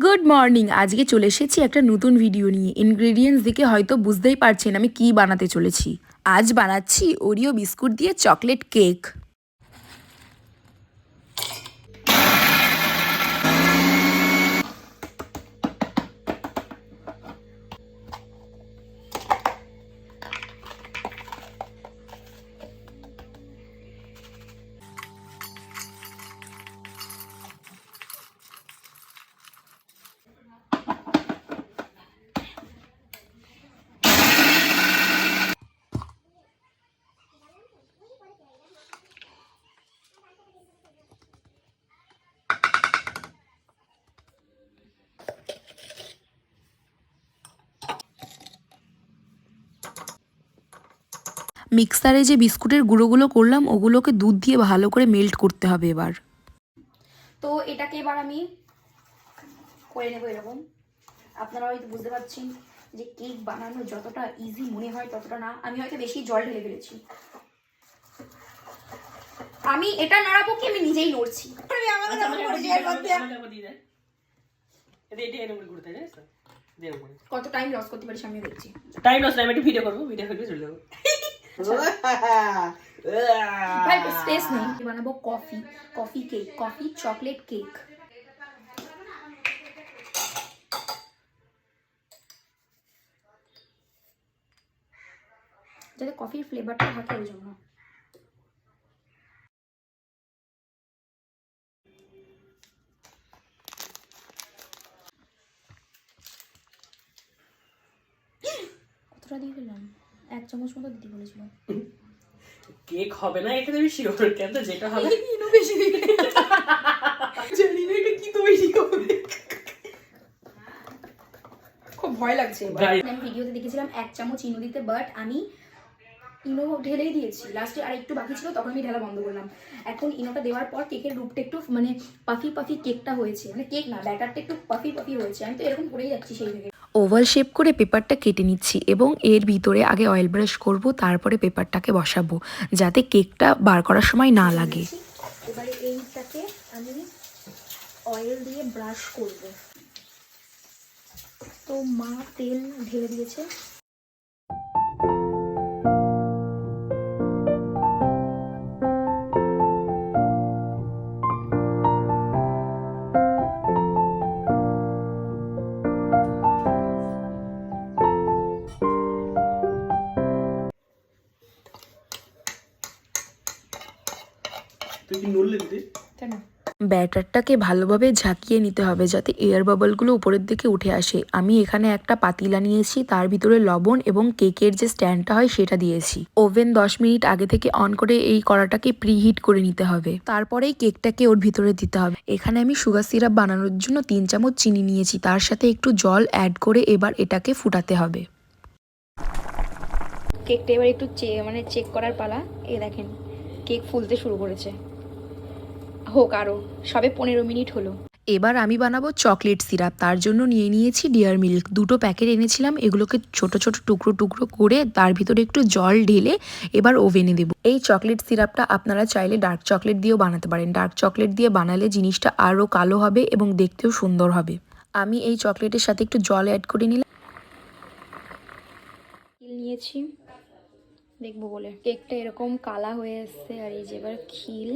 Good morning. আজকে চলে এসেছি একটা নতুন ভিডিও নিয়ে। ইনগ্রেডিয়েন্টস দেখে হয়তো বুঝতেই পারছেন আমি কি বানাতে চলেছি। আজ বানাচ্ছি ওরিও বিস্কুট দিয়ে চকলেট কেক। মিক্সারে যে বিস্কুটের গুঁড়োগুলো করলাম ওগুলোকে দুধ দিয়ে ভালো করে মেল্ট করতে হবে এবার। তো এটাকে এবার আমি করে নেবো এরকম। আপনারা হয়তো বুঝতে পারছেন যে কেক বানানো যতটা ইজি মনে হয় ততটা না। আমি হয়তো বেশি জল ঢেলে ফেলেছি। আমি এটা নাড়াবো কি আমি নিজেই নড়ছি। কত টাইম লস করতে পারিস আমি দেখছি। টাইম লস না, আমি একটা ভিডিও করবো, ভিডিও করে চলে যাবো। ভাই স্পেস নেই। বানাবো coffee cake, coffee chocolate cake. যাতে কফির ফ্লেভারটা থাকে ওই জন্য। কতটা দিয়ে ফেললাম? 1 চামচ মতো দিতে বলেছিল। কেক হবে না এটা তুমি শিওর? কেন যেটা হবে ইনো বেশি দিয়ে জানি না এটা কি তৈরি হবে। খুব ভয় লাগছে। আমি ভিডিওতে দেখেছিলাম 1 চামচ ইনো দিতে, বাট আমি ইনো ঢেলেই দিয়েছি। লাস্টে আর একটু বাকি ছিল, তখন আমি ঢেলা বন্ধ করলাম। এখন ইনোটা দেওয়ার পর কেকের রূপটা একটু মানে পাফি কেকটা হয়েছে, মানে কেক না ব্যাটারটা একটু পাফি হয়েছে। আমি তো এরকম করেই যাচ্ছি সেই থেকে। ওভাল শেপ করে পেপারটা কেটে নিচ্ছি এবং এর ভিতরে আগে অয়েল ব্রাশ করব, তারপরে পেপারটাকে বসাবো যাতে কেকটা বার করার সময় না লাগে। এবারে এইটাকে আমি অয়েল দিয়ে ব্রাশ করব। তো মা তেল ঢেলে দিয়েছে। তুই কি নড়লে দিদি? কেন? ব্যাটারটাকে ভালোভাবে ঝাঁকিয়ে নিতে হবে যাতে এয়ার বাবলগুলো উপরের দিকে উঠে আসে। আমি এখানে একটা পাতিলা নিয়েছি, তার ভিতরে লবণ এবং কেকের যে স্ট্যান্ডটা হয় সেটা দিয়েছি। ওভেন 10 মিনিট আগে থেকে অন করে এই কড়াটাকে প্রিহিট করে নিতে হবে। তারপরেই কেকটাকে ওর ভিতরে দিতে হবে। এখানে আমি সুগার সিরাপ বানানোর জন্য 3 চামচ চিনি নিয়েছি, তার সাথে একটু জল অ্যাড করে এবার এটাকে ফুটাতে হবে। কেকটা এবার একটু চেক করার পালা। এই দেখেন কেক ফুলতে শুরু করেছে। হোক আরও, সবে 15 মিনিট হলো। এবার আমি বানাবো চকলেট সিরাপ। তার জন্য নিয়ে নিয়েছি ডিয়ার মিল্ক। 2টো প্যাকেট এনেছিলাম। এগুলোকে ছোট ছোট টুকরো করে তার ভিতরে একটু জল ঢেলে এবার ওভেনে দেবো। এই চকলেট সিরাপটা আপনারা চাইলে ডার্ক চকলেট দিয়েও বানাতে পারেন। ডার্ক চকলেট দিয়ে বানালে জিনিসটা আরও কালো হবে এবং দেখতেও সুন্দর হবে। আমি এই চকলেটের সাথে একটু জল অ্যাড করে নিলাম। নিয়েছি দেখবো বলে। কেকটা এরকম কালা হয়ে এসছে। আর এই যে এবার খিল।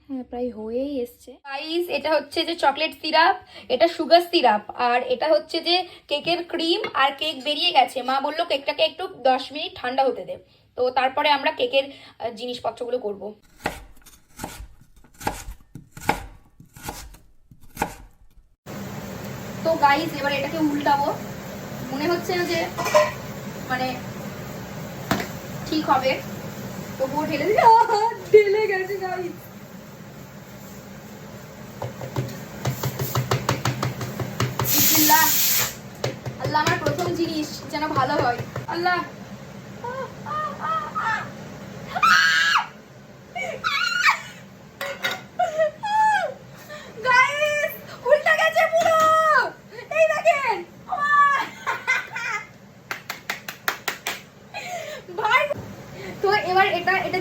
হ্যাঁ প্রায় হয়েই এসছে। গাইস এটা হচ্ছে যে চকলেট সিরাপ, এটা সুগার সিরাপ, আর এটা হচ্ছে যে কেকের ক্রিম। আর কেক বেরিয়ে গেছে। মা বললো কেকটাকে একটু 10 মিনিট ঠান্ডা হতে দে, তো তারপরে আমরা কেকের জিনিসপত্রগুলো করব। তো গাইস এবার এটাকে উল্টাবো। মনে হচ্ছে না যে মানে ঠিক হবে, তবুও ঢেলে দিই। ঢেলে গেছে গাইস। বিসমিল্লাহ। আল্লাহ আমার প্রথম জিনিস যেন ভালো হয়। আল্লাহ গাইস উল্টা গেছে পুরো। এই দেখেন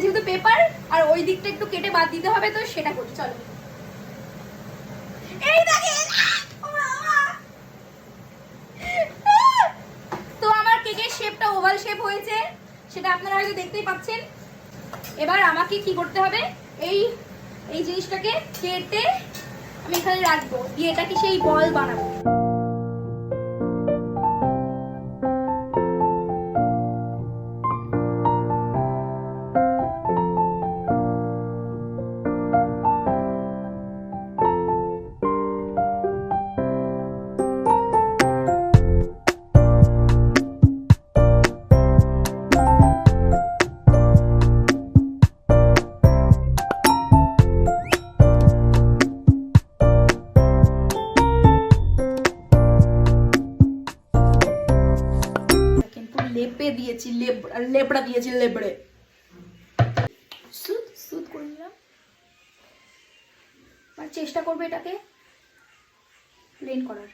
যেহেতু পেপার আর ওই দিকটা একটু কেটে বাদ দিতে হবে, তো সেটা করি। চলো এই দেখেন, তো আমার কেকের শেপটা ওভাল শেপ হয়েছে, সেটা আপনারা হয়তো দেখতেই পাচ্ছেন। এবার আমাকে কি করতে হবে, এই এই জিনিসটাকে কেটে আমি এখানে রাখবো, দিয়ে এটাকে সেই বল বানাবো। লেপে দিয়েছি, লেবড়া দিয়েছি, লেবড়ে সুদ সুদ করে নিলাম। আর চেষ্টা করবো এটাকে প্লেন করার।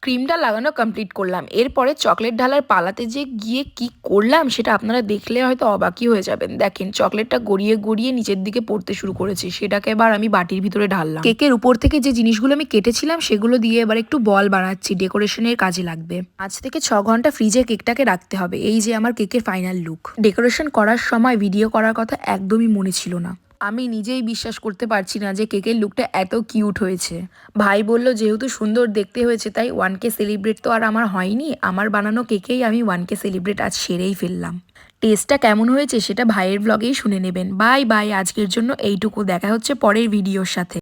ক্রিমটা লাগানো কমপ্লিট করলাম। এরপরে চকলেট ঢালার পালাতে যে গিয়ে কি করলাম সেটা আপনারা দেখলে হয়তো অবাকই হয়ে যাবেন। দেখেন চকলেটটা গড়িয়ে গড়িয়ে নিচের দিকে পড়তে শুরু করেছে, সেটাকে এবার আমি বাটির ভিতরে ঢাললাম। কেকের উপর থেকে যে জিনিসগুলো আমি কেটেছিলাম সেগুলো দিয়ে এবার একটু বল বানাচ্ছি, ডেকোরেশনের কাজে লাগবে। 5 থেকে 6 ঘন্টা ফ্রিজে কেকটাকে রাখতে হবে। এই যে আমার কেকের ফাইনাল লুক। ডেকোরেশন করার সময় ভিডিও করার কথা একদমই মনে ছিল না। আমি নিজেই বিশ্বাস করতে পারছি না যে কেকের লুকটা এত কিউট হয়েছে। ভাই বলল যেহেতু সুন্দর দেখতে হয়েছে তাই 1K সেলিব্রেট তো আর আমার হয়নি, আমার বানানো কেকেই আমি 1K সেলিব্রেট আজ সেরেই ফেললাম। টেস্টটা কেমন হয়েছে সেটা ভাইয়ের ব্লগেই শুনে নেবেন। বাই বাই, আজকের জন্য এইটুকু। দেখা হচ্ছে পরের ভিডিওর সাথে।